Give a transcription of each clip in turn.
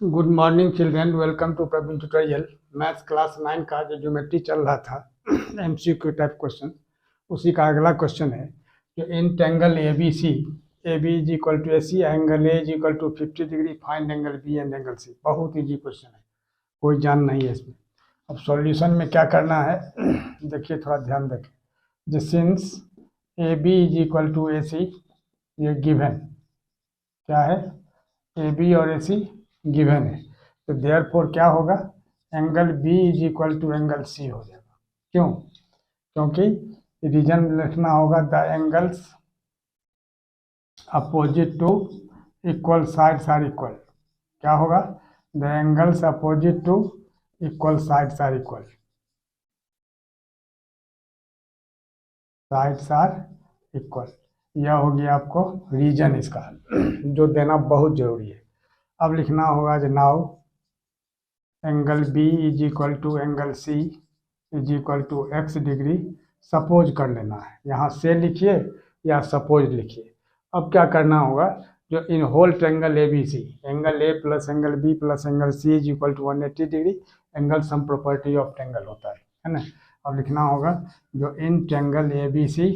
Good morning children, welcome to Praveen tutorial. Maths class 9 का जो geometry चल रहा था एमसीक्यू टाइप क्वेश्चन, उसी का अगला क्वेश्चन है जो in triangle A B C, A B is equal to A C, angle A is equal to 50 degree, find angle B and angle C. बहुत इजी क्वेश्चन है, कोई जान नहीं है इसमें। अब सॉल्यूशन में क्या करना है देखिए, थोड़ा ध्यान रखें। Since A B is equal to A C, ये गिवन क्या है, ए बी और ए सी गिवन है, तो देयरफॉर क्या होगा, angle B is equal to angle C हो जाएगा। क्यों? क्योंकि रीजन लिखना होगा the angles opposite to equal sides are equal. क्या होगा? The angles opposite to equal sides are equal, sides are equal. यह हो गया आपको रीजन इसका जो देना बहुत जरूरी है। अब लिखना होगा जो now angle B is equal to angle C is equal to X degree. Suppose कर लेना है, यहाँ से लिखिए या सपोज लिखिए। अब क्या करना होगा, जो in whole triangle A B C, angle A plus angle B plus angle C is equal to 180 degree, angle sum property of triangle होता है ना। अब लिखना होगा जो in triangle A B C,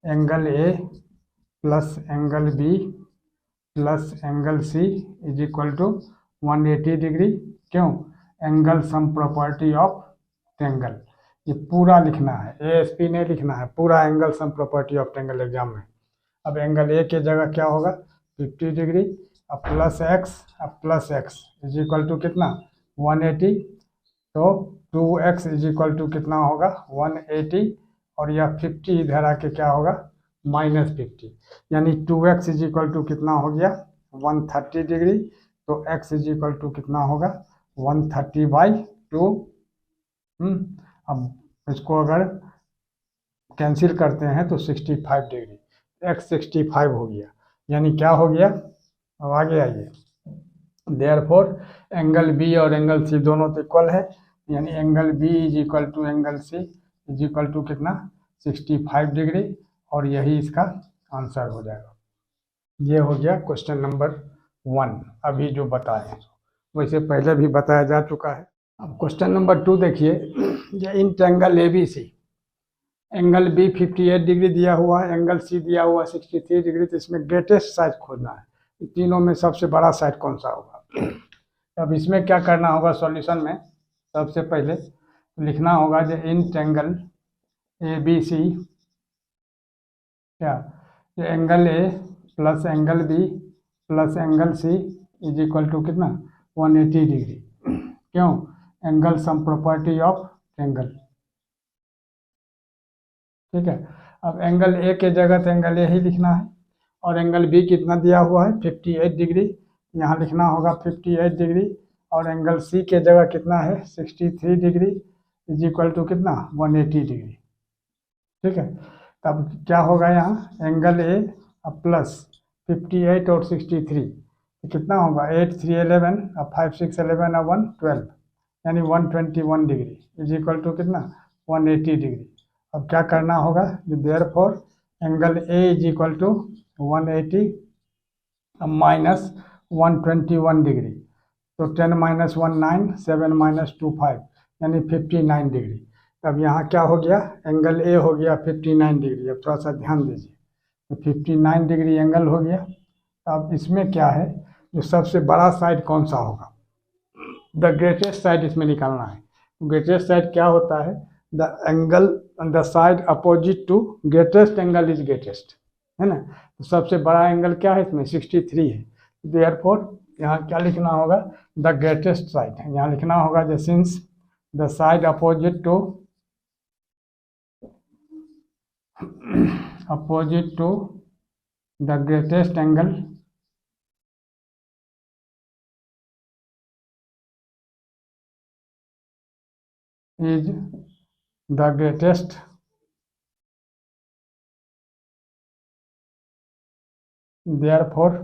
angle A plus angle B plus angle C is equal to 180 degree. क्यों? Angle sum property of triangle. ये पूरा लिखना है, एएसपी नहीं लिखना है, पूरा angle sum property of triangle exam में। अब एंगल ए के जगह क्या होगा, 50 डिग्री, अब plus X is equal to कितना, 180। तो 2x इज इक्वल टू कितना होगा, 180, और यह 50 इधर आके क्या होगा, -50। यानी 2x इज इक्वल टू कितना हो गया, 130 डिग्री। तो x इज इक्वल टू कितना होगा, 130/2। अब इसको अगर कैंसिल करते हैं तो 65 डिग्री, x 65 हो गया। यानी क्या हो गया, अब आगे आइए, देयरफॉर एंगल बी और एंगल सी दोनों तो इक्वल है, यानी angle B is equal to angle C is equal to कितना, 65 डिग्री, और यही इसका आंसर हो जाएगा। ये हो गया क्वेश्चन नंबर 1, अभी जो बताए, वैसे पहले भी बताया जा चुका है। अब क्वेश्चन नंबर 2 देखिए, ये in triangle A B C, angle B 58 degree दिया हुआ है, एंगल सी दिया हुआ 63 डिग्री। तो इसमें ग्रेटेस्ट साइड खोजना है, तीनों में सबसे बड़ा साइड कौन सा होगा। अब इसमें क्या करना होगा सॉल्यूशन में, सबसे पहले लिखना होगा जो in triangle A B C, क्या, angle A plus angle B plus angle C is equal to कितना, 180 डिग्री। क्यों? Angle sum property of triangle. ठीक है। अब एंगल ए के जगह तो एंगल ए ही लिखना है, और एंगल बी कितना दिया हुआ है, 58 डिग्री, यहाँ लिखना होगा 58 डिग्री, और एंगल सी के जगह कितना है, 63 डिग्री इज इक्वल टू कितना, 180 डिग्री। ठीक है। तब क्या होगा, यहाँ एंगल ए अब प्लस 58 और 63, तो कितना होगा, 8 3 11, अब 5 6 11, अब 1 12, यानी 121 डिग्री इज इक्वल टू कितना, 180 डिग्री। अब क्या करना होगा, therefore angle A is equal to 180 minus 121 degree. तो 10 - 1 9, 7 - 2 5, यानी 59 डिग्री। तब यहाँ क्या हो गया, एंगल ए हो गया 59 डिग्री। अब थोड़ा सा ध्यान दीजिए, तो 59 डिग्री एंगल हो गया। अब इसमें क्या है, जो सबसे बड़ा साइड कौन सा होगा, द ग्रेटेस्ट साइड इसमें निकालना है। ग्रेटेस्ट साइड क्या होता है, the angle the side opposite to greatest angle is greatest, है ना। तो सबसे बड़ा एंगल क्या है इसमें, 63 है। देयरफॉर यहाँ क्या लिखना होगा, द ग्रेटेस्ट साइड, यहाँ लिखना होगा the since the side opposite to the greatest angle is the greatest therefore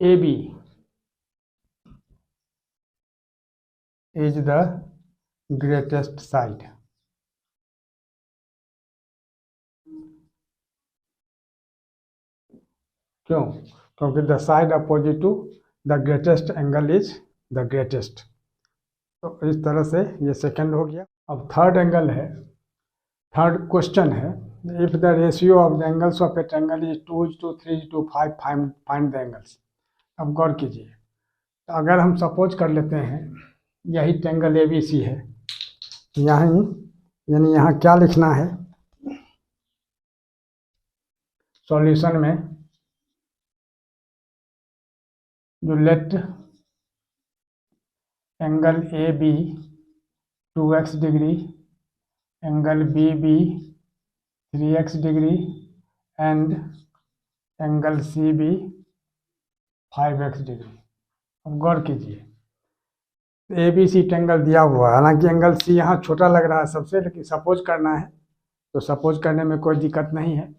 AB is the greatest side। क्यों? क्योंकि the side opposite to the greatest angle is the greatest. तो इस तरह से ये सेकंड हो गया। अब थर्ड एंगल है, थर्ड क्वेश्चन है, if the ratio of the angles of a triangle is 2:3:5 find the angles. अब गौर कीजिए, तो अगर हम सपोज कर लेते हैं यही ट्रायंगल ABC है, यहाँ यानी यहाँ क्या लिखना है सॉल्यूशन में, जो let angle AB 2x degree, angle BB 3x degree and angle CB 5x degree. अब गौर कीजिए, ABC ट्रायंगल दिया हुआ है, हालांकि एंगल C यहाँ छोटा लग रहा है सबसे, लेकिन सपोज करना है तो सपोज करने में कोई दिक्कत नहीं है।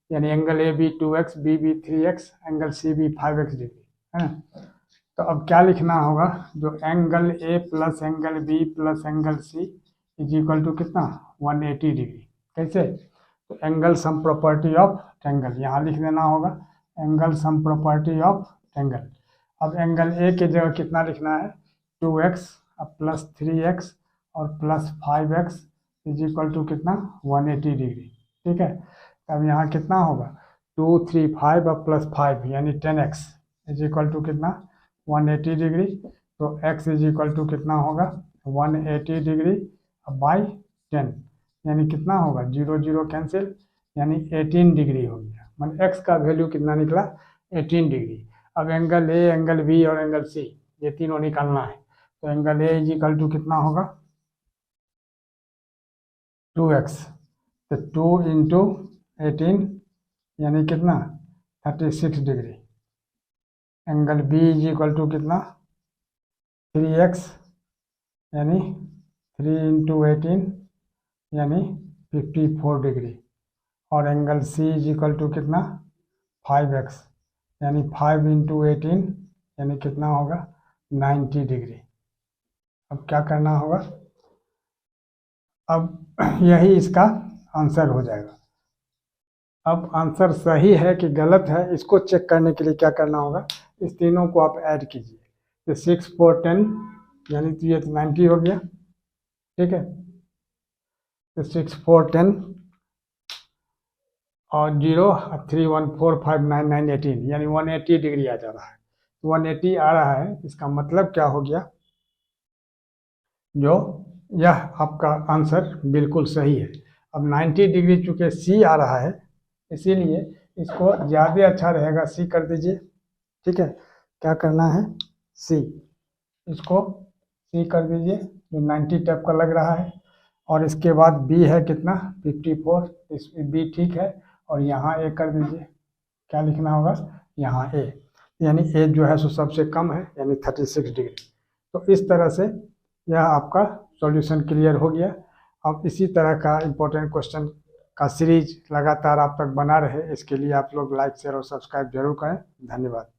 यानी angle AB 2x, BB 3x, angle CB 5x degree है ना। तो अब क्या लिखना होगा, जो angle A plus angle B plus angle C is equal to कितना 180 डिग्री। कैसे, तो angle sum property of triangle यहाँ लिख देना होगा, angle sum property of triangle. अब एंगल A के जगह कितना लिखना है 2x अब प्लस 3x और plus 5x is equal to कितना 180 डिग्री। ठीक है, अब यहाँ कितना होगा 2 3 5 और प्लस 5 यानी 10x इज इक्वल टू कितना 180 डिग्री। तो x इज इक्वल टू कितना होगा 180 डिग्री बाई 10 यानी कितना होगा 0 0 कैंसिल, यानी 18 डिग्री हो गया। मतलब x का वैल्यू कितना निकला 18 डिग्री। अब एंगल A, एंगल B और एंगल C ये तीनों निकालना है। तो angle A is equal to कितना होगा 2x, तो 2 इंटू 18 यानी कितना 36 degree. Angle B is equal to कितना 3x यानी 3 इंटू 18 यानी 54 डिग्री। और angle C is equal to कितना 5x यानी 5 इंटू 18 यानी कितना होगा 90 डिग्री। अब क्या करना होगा, अब यही इसका आंसर हो जाएगा। अब आंसर सही है कि गलत है इसको चेक करने के लिए क्या करना होगा, इस तीनों को आप ऐड कीजिए। तो 6 4 10 यानी तो ये 90 हो गया। ठीक है, तो 6 4 10 और 0 3 1 4 5 9 9 18 यानी 180 डिग्री आ जा रहा है। 180 आ रहा है, इसका मतलब क्या हो गया, जो यह आपका आंसर बिल्कुल सही है। अब 90 डिग्री चूँकि C आ रहा है, इसीलिए इसको ज़्यादा अच्छा रहेगा C कर दीजिए। ठीक है, क्या करना है C, इसको C कर दीजिए जो 90 टाइप का लग रहा है। और इसके बाद B है कितना 54, इस B ठीक है, और यहाँ A कर दीजिए। क्या लिखना होगा यहाँ A, यानी A जो है सो सबसे कम है यानी 36 डिग्री। तो इस तरह से यह आपका सॉल्यूशन क्लियर हो गया। अब इसी तरह का इम्पोर्टेंट क्वेश्चन का सीरीज लगातार आप तक बना रहे, इसके लिए आप लोग लाइक शेयर और सब्सक्राइब जरूर करें। धन्यवाद।